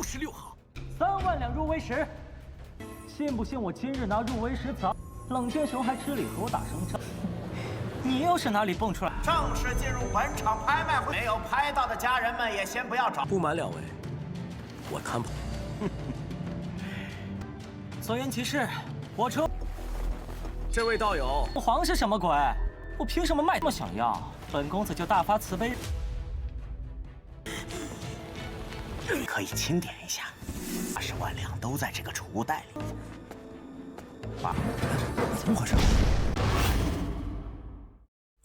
66号3万2入围时，信不信我今日拿入围时早？冷剑雄还吃里和我打声仗，你又是哪里蹦出来？正式进入本场拍卖会，没有拍到的家人们也先不要找。不瞒两位，我看不。所言极是，我车这位道友，皇是什么鬼？我凭什么卖这么想要？本公子就大发慈悲，可以清点一下，80万两都在这个储物袋里。怎么回事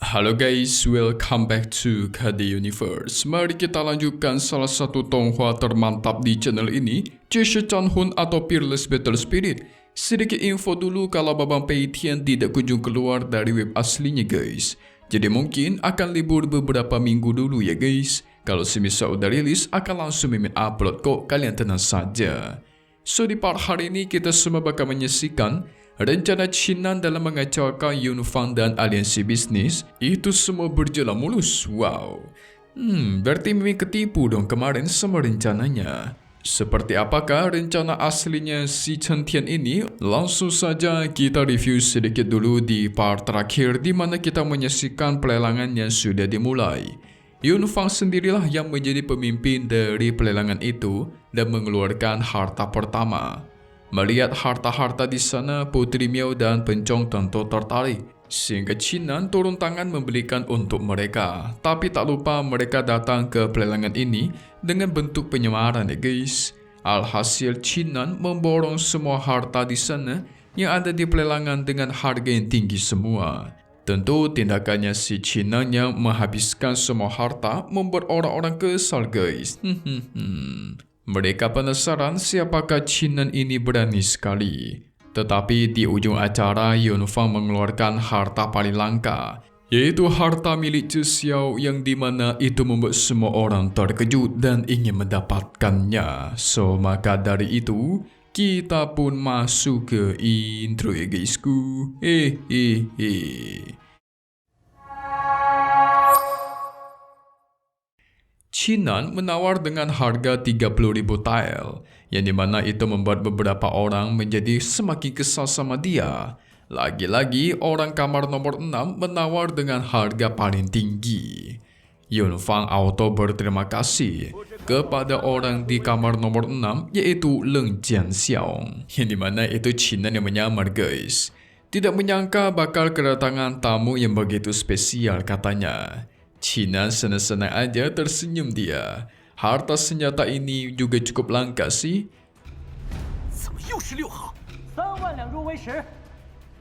？Halo guys, welcome back to KD Universe. Mari kita lanjutkan salah satu tonghua termantap di channel ini, Jesse Changhun atau Fearless Battle Spirit. Sedikit info dulu kalau Babang Pei Tian tidak kunjung keluar dari web aslinya guys. Jadi mungkin akan libur beberapa minggu dulu ya guys. Kalau semisal udah rilis akan langsung mimin upload kok, kalian tenang saja. So di part hari ini kita semua bakal menyaksikan rencana Chinan dalam mengacaukan Yunfang dan aliansi bisnis itu semua berjalan mulus. Wow. Berarti Mimi ketipu dong kemarin sama rencananya. Seperti apakah rencana aslinya si Chen Tian ini? Langsung saja kita review sedikit dulu di part terakhir di mana kita menyaksikan pelelangan yang sudah dimulai. Yunfang sendirilah yang menjadi pemimpin dari pelelangan itu dan mengeluarkan harta pertama. Melihat harta-harta di sana, Putri Miao dan Pencong tentu tertarik, sehingga Chinan turun tangan membelikan untuk mereka. Tapi tak lupa mereka datang ke pelelangan ini dengan bentuk penyamaran ya guys. Alhasil Chinan memborong semua harta di sana yang ada di pelelangan dengan harga yang tinggi semua. Tentu tindakannya si Chinan yang menghabiskan semua harta membuat orang-orang kesal guys. Mereka penasaran siapakah Chinan ini berani sekali. Tetapi di ujung acara Yunfang mengeluarkan harta paling langka, yaitu harta milik Zhe Xiao yang dimana itu membuat semua orang terkejut dan ingin mendapatkannya. So maka dari itu kita pun masuk ke intro ya guysku. Chinan menawar dengan harga 30.000 tael, yang dimana itu membuat beberapa orang menjadi semakin kesal sama dia. Lagi-lagi orang kamar nomor 6 menawar dengan harga paling tinggi. Yunfang auto berterima kasih kepada orang di kamar nomor 6 yaitu Leng Jianxiao, yang dimana itu Chinan yang menyamar guys. Tidak menyangka bakal kedatangan tamu yang begitu spesial katanya. Chinan senang-senang aja tersenyum dia. Harta senjata ini juga cukup langka sih. 怎么又是6号3万2入围时。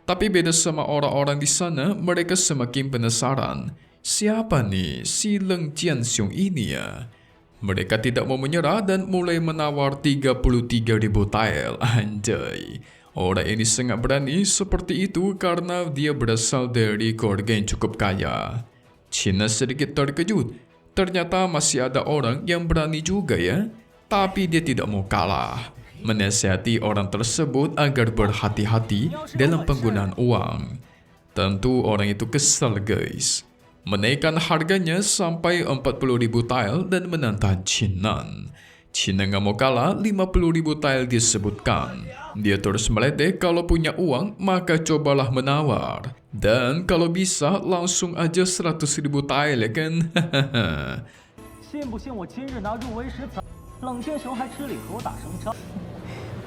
Tapi beda sama orang-orang di sana, mereka semakin penasaran. Siapa nih si Leng Jianxiong ini ya? Mereka tidak mau menyerah dan mulai menawar 33.000 tael. Anjay. Orang ini sangat berani seperti itu karena dia berasal dari keluarga yang cukup kaya. Chinan sedikit terkejut. Ternyata masih ada orang yang berani juga ya. Tapi dia tidak mau kalah. Menasihati orang tersebut agar berhati-hati dalam penggunaan uang. Tentu orang itu kesal guys. Menaikkan harganya sampai 40.000 tael dan menantang Chinan. Chinan gak mau kalah, 50.000 tael disebutkan. Dia terus meledek kalau punya uang maka cobalah menawar. Dan kalau bisa langsung aja 100.000 tael ya kan. 信不信我今日拿入围时早？冷剑雄还吃里和我打声仗，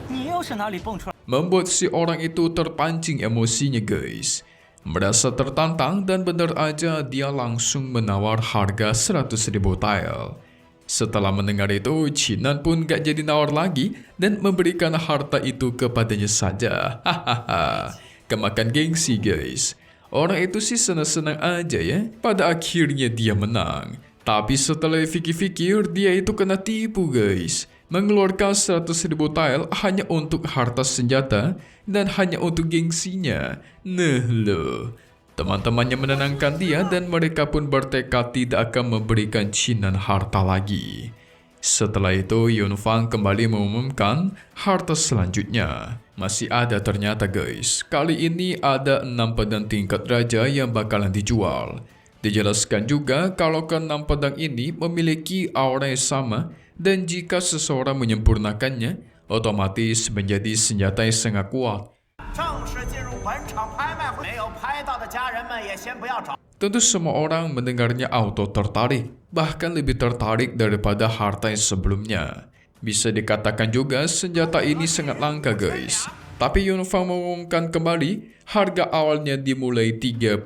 你又是哪里蹦出来？ Membuat si orang itu terpancing emosinya guys. Merasa tertantang dan benar aja dia langsung menawar harga 100.000 tael. Setelah mendengar itu, Chinan pun gak jadi nawar lagi dan memberikan harta itu kepadanya saja. Hahaha, kemakan gengsi guys. Orang itu sih senang-senang aja ya. Pada akhirnya dia menang. Tapi setelah fikir-fikir, dia itu kena tipu guys. Mengeluarkan 100.000 tael hanya untuk harta senjata dan hanya untuk gengsinya. Nah loh. Teman-temannya menenangkan dia dan mereka pun bertekad tidak akan memberikan Chinan harta lagi. Setelah itu Yunfang kembali mengumumkan harta selanjutnya. Masih ada ternyata guys. Kali ini ada 6 pedang tingkat raja yang bakalan dijual. Dijelaskan juga kalau keenam pedang ini memiliki aura yang sama dan jika seseorang menyempurnakannya, otomatis menjadi senjata yang sangat kuat. Tentu semua orang mendengarnya auto tertarik, bahkan lebih tertarik daripada harta yang sebelumnya. Bisa dikatakan juga senjata ini sangat langka guys. Tapi Yunfang mengumumkan kembali, harga awalnya dimulai 30.000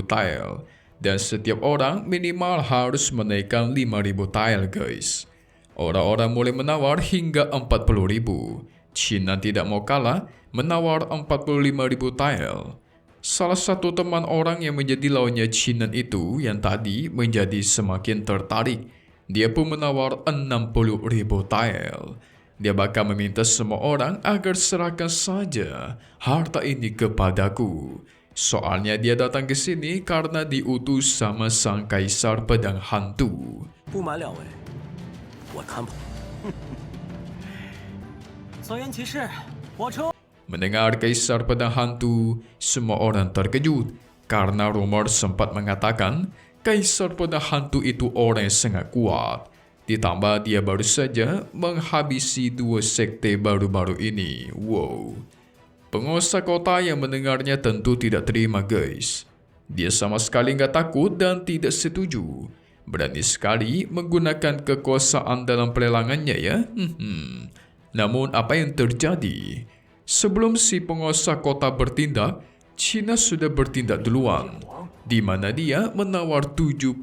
tael. Dan setiap orang minimal harus menaikkan 5.000 tael guys. Orang-orang mulai menawar hingga 40.000. Chinan tidak mau kalah, menawar 45.000 tael. Salah satu teman orang yang menjadi lawannya Chinan itu yang tadi menjadi semakin tertarik. Dia pun menawar 60.000 tael. Dia bahkan meminta semua orang agar serahkan saja harta ini kepadaku. Soalnya dia datang ke sini karena diutus sama sang kaisar pedang hantu. 不瞒两位，我看不。所缘骑士，我出。 Mendengar kaisar pedang hantu, semua orang terkejut karena rumor sempat mengatakan kaisar pedang hantu itu orang yang sangat kuat. Ditambah dia baru saja menghabisi 2 sekte baru-baru ini. Wow. Penguasa kota yang mendengarnya tentu tidak terima guys. Dia sama sekali nggak takut dan tidak setuju. Berani sekali menggunakan kekuasaan dalam pelelangannya ya. Namun apa yang terjadi? Sebelum si penguasa kota bertindak, China sudah bertindak duluan. Di mana dia menawar 70.000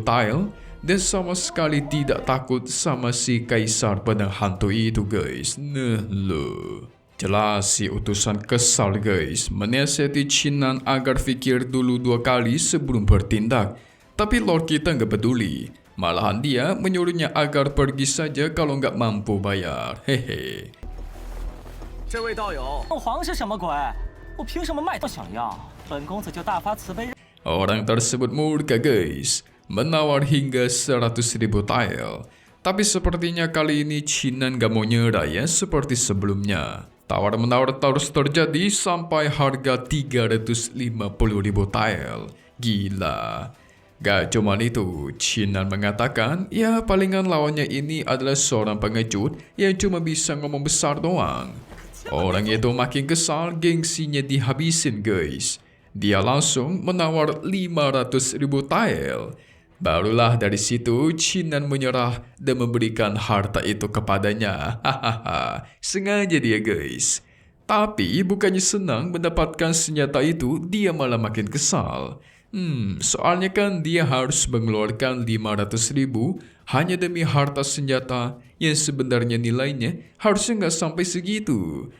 tael dan sama sekali tidak takut sama si kaisar pedang hantu itu guys. Nah loh. Jelas si utusan kesal guys, menasihati Chinan agar fikir dulu 2 kali sebelum bertindak. Tapi Lord kita nggak peduli, malahan dia menyuruhnya agar pergi saja kalau nggak mampu bayar. Hehe. 这位道友，凤凰是什么鬼？我凭什么卖？不想要，本公子就大发慈悲。 Orang tersebut murka guys, menawar hingga 100.000 tael. Tapi sepertinya kali ini Chinan gak mau nyerah ya seperti sebelumnya. Tawar-menawar terus terjadi sampai harga 350.000 tael. Gila. Gak cuma itu, Chinan mengatakan ya palingan lawannya ini adalah seorang pengecut yang cuma bisa ngomong besar doang. Orang itu makin kesal, gengsinya dihabisin guys. Dia langsung menawar 500.000 tael. Barulah dari situ Chinan menyerah dan memberikan harta itu kepadanya. Hahaha, sengaja dia guys. Tapi bukannya senang mendapatkan senjata itu, dia malah makin kesal. Soalnya kan dia harus mengeluarkan 500.000 hanya demi harta senjata yang sebenarnya nilainya harusnya nggak sampai segitu.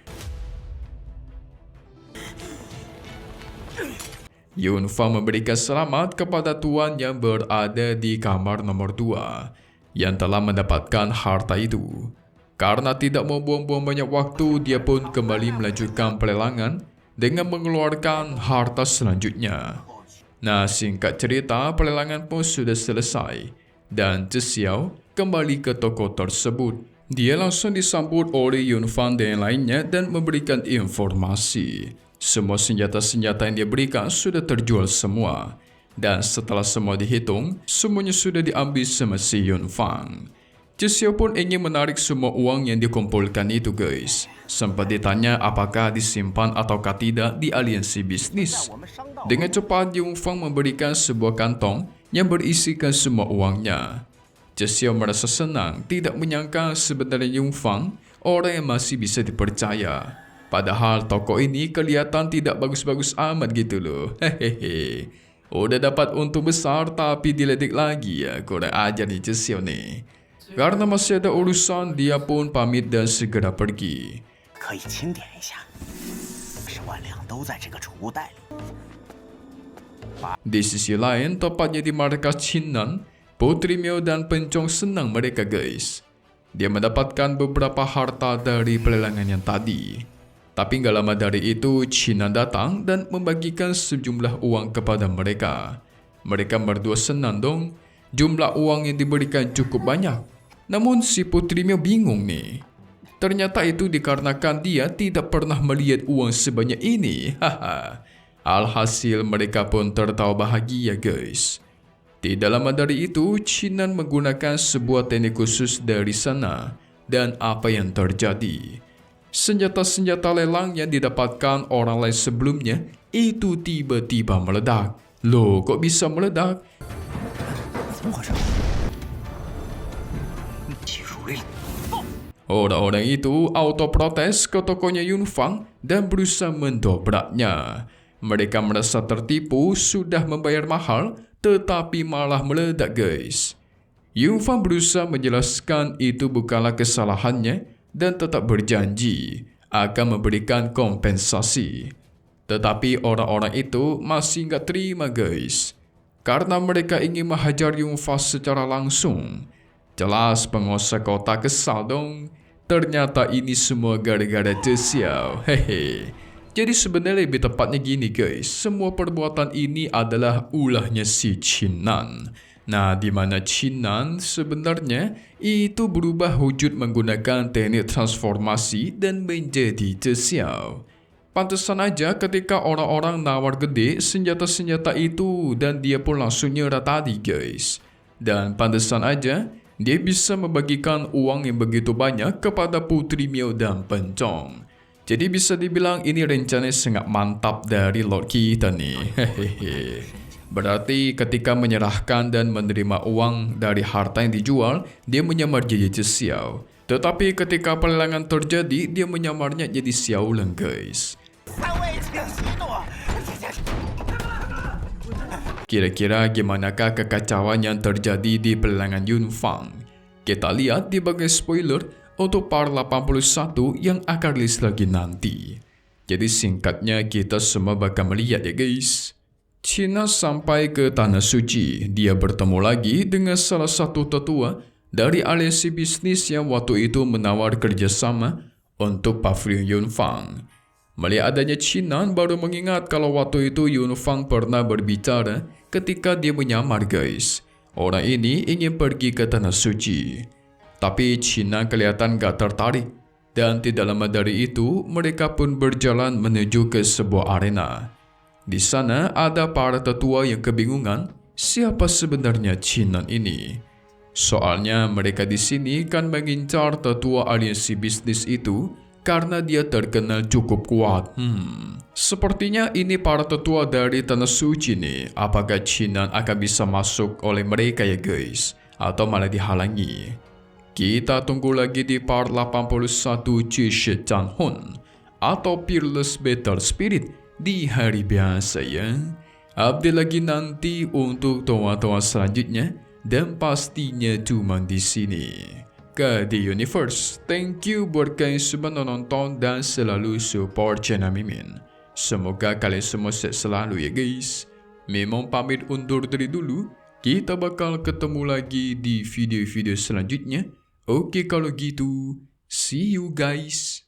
Yunfang memberikan selamat kepada tuan yang berada di kamar nomor 2 yang telah mendapatkan harta itu. Karena tidak mau buang-buang banyak waktu, dia pun kembali melanjutkan pelelangan dengan mengeluarkan harta selanjutnya. Nah, singkat cerita, pelelangan pun sudah selesai dan Zhou kembali ke toko tersebut. Dia langsung disambut oleh Yunfang dan yang lainnya dan memberikan informasi. Semua senjata-senjata yang dia berikan sudah terjual semua. Dan setelah semua dihitung, semuanya sudah diambil sama si Yunfang. Zhou pun ingin menarik semua uang yang dikumpulkan itu guys. Sempat ditanya apakah disimpan ataukah tidak di aliansi bisnis. Dengan cepat Yunfang memberikan sebuah kantong yang berisikan semua uangnya. Zhou merasa senang, tidak menyangka sebenarnya Yunfang orang yang masih bisa dipercaya. Padahal toko ini kelihatan tidak bagus-bagus amat gitu loh. Hehehe. Udah dapat untung besar tapi diledek lagi ya. Kurang ajar nih Zhou nih. Karena masih ada urusan, dia pun pamit dan segera pergi. 可以清点一下，10万两都在这个储物袋里。 Di sisi lain, tepatnya di markas Chinan, Putri Miao dan Pencong senang mereka guys. Dia mendapatkan beberapa harta dari pelelangan yang tadi. Tapi nggak lama dari itu, Chinan datang dan membagikan sejumlah uang kepada mereka. Mereka berdua senang dong. Jumlah uang yang diberikan cukup banyak. Namun si Putri Miao bingung nih. Ternyata itu dikarenakan dia tidak pernah melihat uang sebanyak ini. Haha. Alhasil mereka pun tertawa bahagia guys. Tidak lama dari itu, Chinan menggunakan sebuah teknik khusus dari sana. Dan apa yang terjadi? Senjata-senjata lelang yang didapatkan orang lain sebelumnya itu tiba-tiba meledak. Loh, kok bisa meledak? 怎么回事？技术力。 Orang-orang itu auto protes ke tokonya Yunfang dan berusaha mendobraknya. Mereka merasa tertipu, sudah membayar mahal, tetapi malah meledak guys. Yunfang berusaha menjelaskan itu bukanlah kesalahannya dan tetap berjanji akan memberikan kompensasi. Tetapi orang-orang itu masih nggak terima guys. Karena mereka ingin menghajar Yunfang secara langsung. Jelas penguasa kota kesal dong. Ternyata ini semua gara-gara Zhou. Hehe. Jadi sebenarnya lebih tepatnya gini guys. Semua perbuatan ini adalah ulahnya si Chinan. Nah, di mana Chinan sebenarnya itu berubah wujud menggunakan teknik transformasi dan menjadi Zhou. Pantesan aja ketika orang-orang nawar gede senjata-senjata itu dan dia pun langsung nyerah tadi guys. Dan pantesan aja dia bisa membagikan uang yang begitu banyak kepada Putri Miao dan Pencong. Jadi bisa dibilang ini rencana sangat mantap dari Lord kita nih. Hehehe. Berarti ketika menyerahkan dan menerima uang dari harta yang dijual, dia menyamar jadi Xiao. Tetapi ketika pelelangan terjadi, dia menyamarnya jadi Xiao Leng guys. Kira-kira gimanakah kekacauan yang terjadi di pelelangan Yunfang? Kita lihat di bagian spoiler untuk part 81 yang akan rilis lagi nanti. Jadi singkatnya kita semua bakal melihat ya guys. China sampai ke Tanah Suci. Dia bertemu lagi dengan salah satu tetua dari aliansi bisnis yang waktu itu menawar kerjasama untuk pavilion Yunfang. Melihat adanya China baru mengingat kalau waktu itu Yunfang pernah berbicara ketika dia menyamar guys. Orang ini ingin pergi ke Tanah Suci. Tapi China kelihatan gak tertarik. Dan tidak lama dari itu mereka pun berjalan menuju ke sebuah arena. Di sana ada para tetua yang kebingungan siapa sebenarnya China ini. Soalnya mereka di sini kan mengincar tetua aliansi bisnis itu karena dia terkenal cukup kuat. Sepertinya ini para tetua dari Tanah Suci nih. Apakah China akan bisa masuk oleh mereka ya guys? Atau malah dihalangi? Kita tunggu lagi di part 81 Jishi Chanhun atau Peerless Battle Spirit di hari biasa ya. Update lagi nanti untuk toa-toa selanjutnya dan pastinya cuma di sini. KD Universe, thank you buat kalian semua nonton dan selalu support channel Mimin. Semoga kalian semua sehat selalu ya guys. Memang pamit undur diri dulu. Kita bakal ketemu lagi di video-video selanjutnya. Oke kalau gitu, see you guys.